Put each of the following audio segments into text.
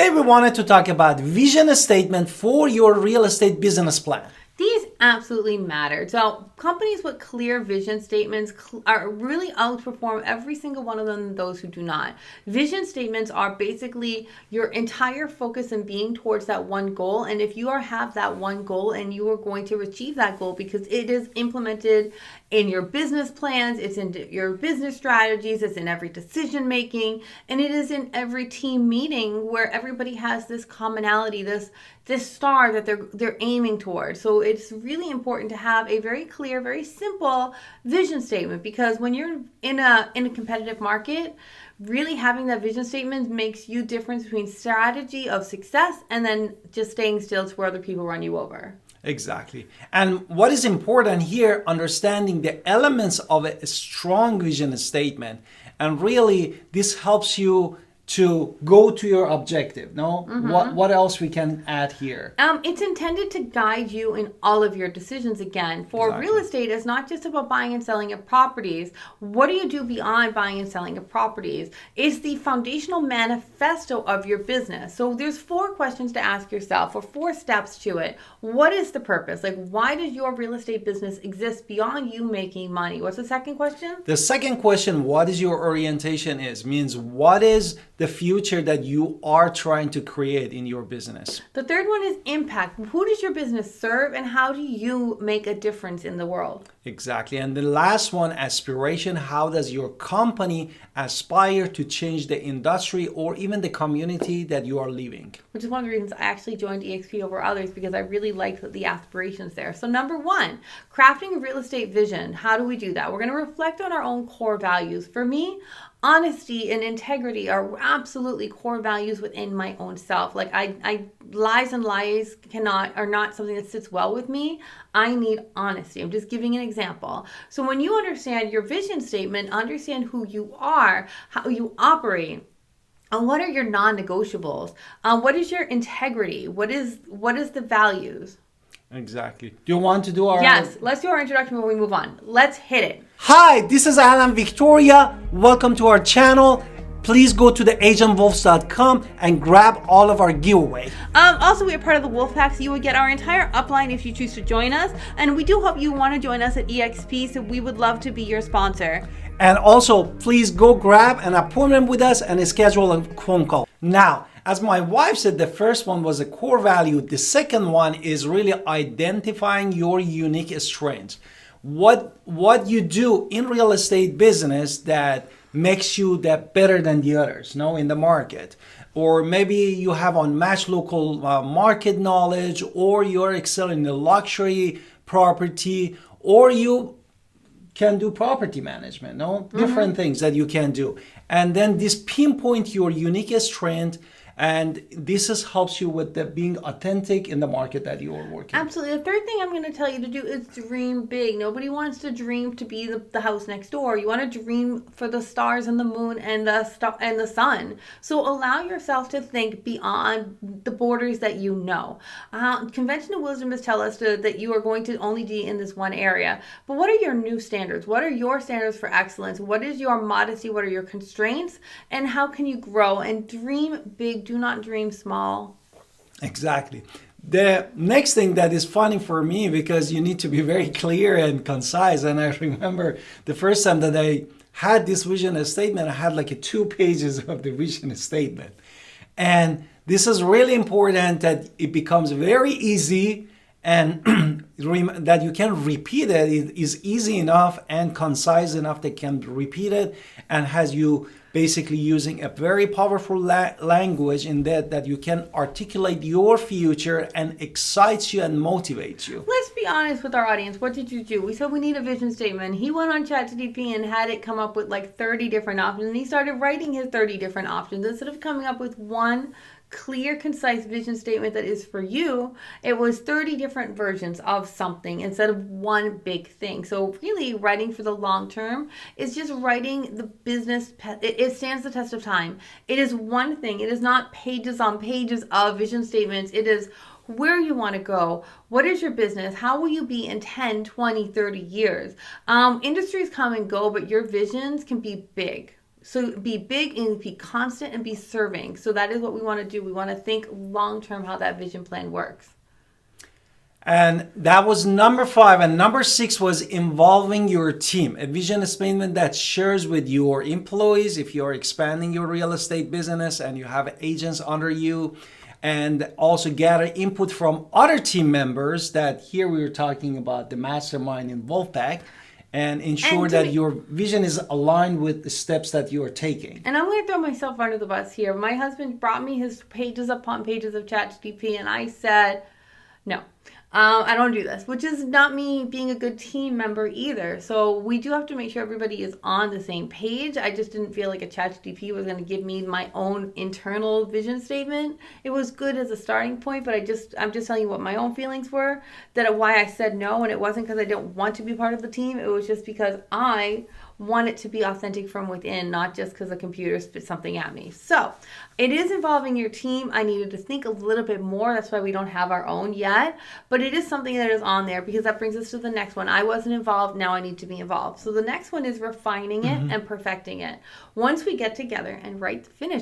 Today we wanted to talk about vision statement for your real estate business plan. These absolutely matter. So companies with clear vision statements are really outperform every single one of them than those who do not. Vision statements are basically your entire focus and being towards that one goal. And if you have that one goal and you are going to achieve that goal because it is implemented in your business plans, it's in your business strategies, it's in every decision making, and it is in every team meeting where everybody has this commonality, this star that they're aiming towards. So it's really important to have a very clear, very simple vision statement, because when you're in a competitive market, really having that vision statement makes you difference between strategy of success and then just staying still to where other people run you over. Exactly. And what is important here, understanding the elements of a strong vision statement. And really, this helps you to go to your objective. No? Mm-hmm. What else we can add here? It's intended to guide you in all of your decisions. Again, for Exactly. real estate, it's not just about buying and selling of properties. What do you do beyond buying and selling of properties? It's the foundational manifesto of your business. So there's 4 questions to ask yourself, or 4 steps to it. What is the purpose? Like, why does your real estate business exist beyond you making money? What's the second question? The second question, what is your orientation means what is the future that you are trying to create in your business. The third one is impact. Who does your business serve and how do you make a difference in the world? Exactly. And the last one, aspiration. How does your company aspire to change the industry or even the community that you are living? Which is one of the reasons I actually joined EXP over others, because I really liked the aspirations there. So number 1, crafting a real estate vision. How do we do that? We're going to reflect on our own core values. For me, honesty and integrity are absolutely core values within my own self. Like lies are not something that sits well with me. I need honesty. I'm just giving an example. So when you understand your vision statement, understand who you are, how you operate, and what are your non-negotiables? What is your integrity? What is the values? Exactly. Do you want to do our... Yes, let's do our introduction before we move on. Let's hit it. Hi, this is Alan Victoria. Welcome to our channel. Please go to theagentwolves.com and grab all of our giveaway. Also, we are part of the Wolf Pack, so you would get our entire upline if you choose to join us. And we do hope you want to join us at EXP, so we would love to be your sponsor. And also, please go grab an appointment with us and schedule a phone call. Now, as my wife said, the first one was a core value. The second one is really identifying your unique strengths. What you do in real estate business that makes you that better than the others, in the market. Or maybe you have unmatched local market knowledge, or you're excelling in the luxury property, or you can do property management, different things that you can do. And then this pinpoint your unique strength, and this helps you with being authentic in the market that you are working. Absolutely. The third thing I'm going to tell you to do is dream big. Nobody wants to dream to be the house next door. You want to dream for the stars and the moon and the sun. So allow yourself to think beyond the borders that you know. Conventional wisdom is tell us that you are going to only be in this one area. But what are your new standards? What are your standards for excellence? What is your modesty? What are your constraints? And how can you grow? And dream big. Do not dream small. Exactly. The next thing that is funny for me, because you need to be very clear and concise. And I remember the first time that I had this vision statement, I had like 2 pages of the vision statement. And this is really important that it becomes very easy and that you can repeat it. It is easy enough and concise enough that can repeat it, and has you basically using a very powerful language in that you can articulate your future and excites you and motivates you. Let's be honest with our audience. What did you do? We said we need a vision statement. He went on ChatGPT and had it come up with like 30 different options, and he started writing his 30 different options. Instead of coming up with one clear, concise vision statement that is for you, it was 30 different versions of something instead of one big thing. So really, writing for the long term is just writing the business. It stands the test of time. It is one thing. It is not pages on pages of vision statements. It is where you want to go. What is your business? How will you be in 10, 20, 30 years? Industries come and go, but your visions can be big. So be big and be constant and be serving. So that is what we want to do. We want to think long-term how that vision plan works. And that was number 5. And number 6 was involving your team. A vision statement that shares with your employees if you're expanding your real estate business and you have agents under you. And also gather input from other team members that here we were talking about the mastermind in Wolfpack. And ensure that your vision is aligned with the steps that you are taking. And I'm going to throw myself under the bus here. My husband brought me his pages upon pages of ChatGPT, and I said, no. I don't do this, which is not me being a good team member either. So we do have to make sure everybody is on the same page. I just didn't feel like a ChatGPT was going to give me my own internal vision statement. It was good as a starting point, but I'm just telling you what my own feelings were, that why I said no, and it wasn't because I didn't want to be part of the team. It was just because I want it to be authentic from within, not just because the computer spit something at me. So it is involving your team. I needed to think a little bit more. That's why we don't have our own yet. But it is something that is on there because that brings us to the next one. I wasn't involved. Now I need to be involved. So the next one is refining it and perfecting it. Once we get together and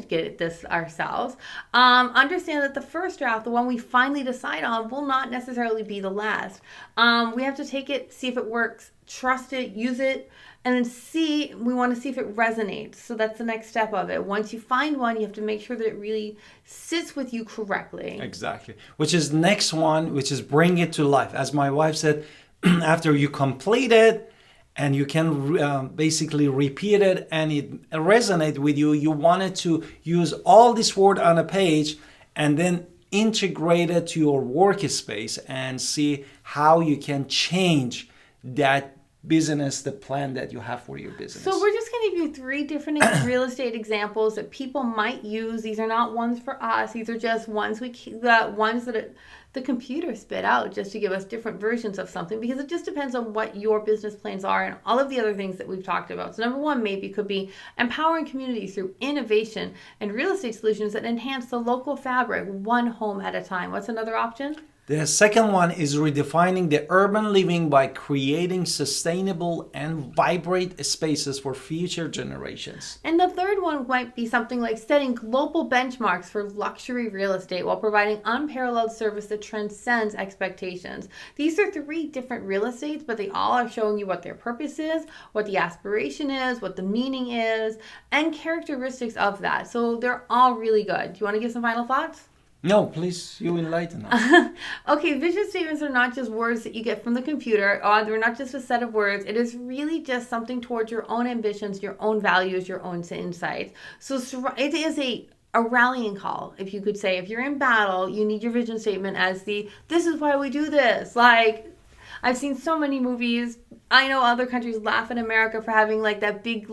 get this ourselves, understand that the first draft, the one we finally decide on, will not necessarily be the last. We have to take it, see if it works, trust it, use it, and then we want to see if it resonates. So that's the next step of it. Once you find one, you have to make sure that it really sits with you correctly. Exactly. Which is next one, which is bring it to life. As my wife said, after you complete it and you can basically repeat it and it resonate with you, you wanted to use all this word on a page and then integrate it to your workspace and see how you can change that business, the plan that you have for your business. So we're just going to give you 3 different real estate examples that people might use. These are not ones for us. These are just ones that the computer spit out just to give us different versions of something, because it just depends on what your business plans are and all of the other things that we've talked about. So number 1 maybe could be empowering communities through innovation and real estate solutions that enhance the local fabric one home at a time. What's another option? The second one is redefining the urban living by creating sustainable and vibrant spaces for future generations. And the third one might be something like setting global benchmarks for luxury real estate while providing unparalleled service that transcends expectations. These are 3 different real estates, but they all are showing you what their purpose is, what the aspiration is, what the meaning is, and characteristics of that. So they're all really good. Do you want to give some final thoughts? No, please, you enlighten us. Okay, vision statements are not just words that you get from the computer. They're not just a set of words. It is really just something towards your own ambitions, your own values, your own insights. So it is a rallying call, if you could say. If you're in battle, you need your vision statement as this is why we do this. Like, I've seen so many movies. I know other countries laugh at America for having like that big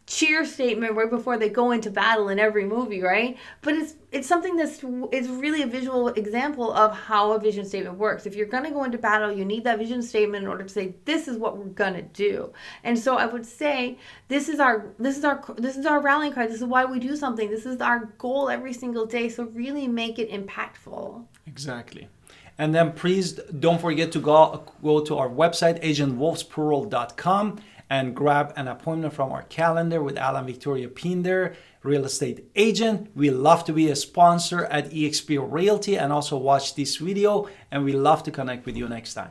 cheer statement right before they go into battle in every movie, right? But it's something it's really a visual example of how a vision statement works. If you're going to go into battle, you need that vision statement in order to say, this is what we're going to do. And so I would say this is our rallying cry. This is why we do something. This is our goal every single day. So really make it impactful. Exactly. And then please don't forget to go to our website, agentwolfsplural.com, and grab an appointment from our calendar with Alan Victoria Pinder, real estate agent. We love to be a sponsor at eXp Realty and also watch this video, and we love to connect with you next time.